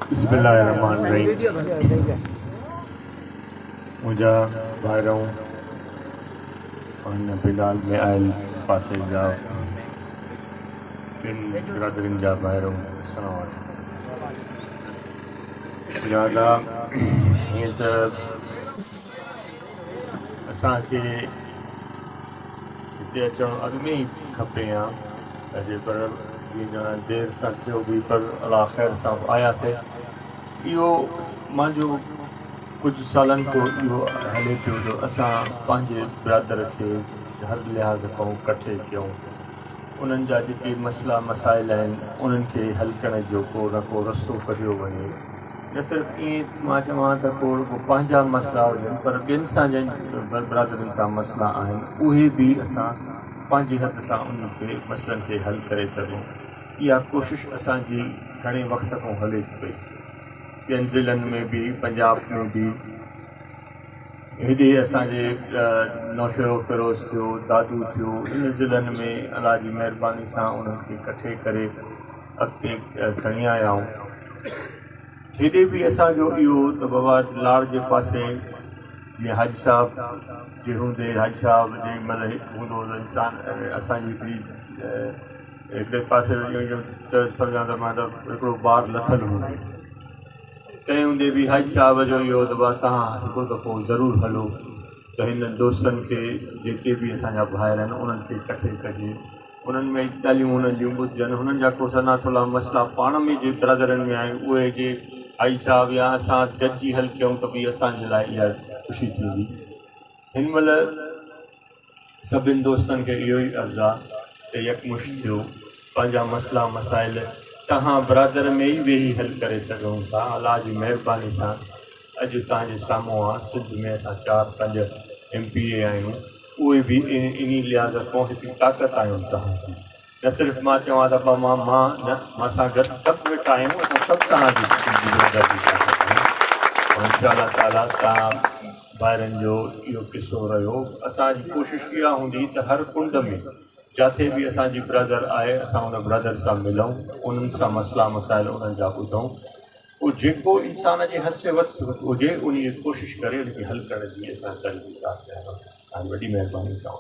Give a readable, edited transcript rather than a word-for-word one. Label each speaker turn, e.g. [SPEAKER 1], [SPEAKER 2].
[SPEAKER 1] बिस्मिल्लाहिर्रहमानिर्रहीम। मुझा भाइरों और बिलाल में आयल पासे जा किन बिरादरिन जा भाइरों अस्सलाम वालेकुम। मुझा हीअं त असांखे हिते अचणु अॻु में ई खपे हा अॼु पर जीअं देरि सां थियो बि पर अला ख़ैर सां आयासीं। इहो मुंहिंजो कुझु सालनि खां इहो हले पियो जो असां पंहिंजे बिरादर खे हर लिहाज़ खां इकठे कयूं, उन्हनि जा जेके मसइला मसाइल आहिनि उन्हनि खे हल करण जो को न को रस्तो कढियो वञे। न सिर्फ़ु ईअं मां चवां त को पंहिंजा मसइला हुजनि पर ॿियनि सां जिन बिरादरनि सां मसइला आहिनि उहे बि असां पंहिंजी हद सां उन्हनि खे मसइलनि खे हल करे सघूं। इहा कोशिशि असांजी घणे वक़्त खां हले पई। ॿियनि ज़िलनि में बि पंजाब में बि हेॾे असांजे नौशरो फिरोज़ थियो, दादू थियो, इन ज़िलनि में अलाह जी महिरबानी सां उन्हनि खे इकठे करे अॻिते खणी आया आहियूं। हेॾे बि असांजो इहो त बाबा लाड़ जे पासे जीअं हज साहब जे हूंदे हज साहब जे महिल हूंदो इंसानु असांजी हिकिड़ी हिकिड़े पासे त सम्झां त मां त हिकिड़ो ॿार लथल हूंदो तंहिं हूंदे बि हज साहब जो इहो त तव्हां हिकिड़ो दफ़ो ज़रूरु हलो त हिन दोस्तनि खे जेके बि असांजा भाइर आहिनि उन्हनि खे इकठे कजे, उन्हनि में ॻाल्हियूं उन्हनि जूं ॿुधजनि, हुननि जा को सना थोरा मसइला पाण में जे बिरादरनि में आहिनि उहे जे हज साहब या असां गॾिजी हल कयूं त बि असांजे लाइ इहा ख़ुशी थींदी। हिन महिल सभिनि दोस्तनि खे इहो ई अर्ज़ु आहे त यकमुश्त थियो पंहिंजा मसइला मसाइल तव्हां बिरादर में ई वेही हल करे सघूं था। अलाह जी महिरबानी सां अॼु तव्हांजे साम्हूं आहे सिंध में असां 4-5 MPA आहियूं, उहे बि इन लिहाज़ खां हिकिड़ी ताक़त आहियूं तव्हांजी। न सिर्फ़ु मां चवां त मां न मां सां गॾु सभु वेठा आहियूं, असां सभु तव्हांजी इंशा अल्लाह ताला तव्हां ॿाहिरनि जो इहो किसो रहियो। असांजी कोशिशि इहा हूंदी त हर कुंड में जिथे बि असांजी बिरादर आहे असां उन बिरादर सां मिलूं, उन्हनि सां मसइला मसाइल उन्हनि जा ॿुधूं। उहो जेको इंसान जे हद से वधि हुजे उन कोशिशि करे उनखे हल करण जी असां तरीक़ा कयूं। वॾी महिरबानी सां।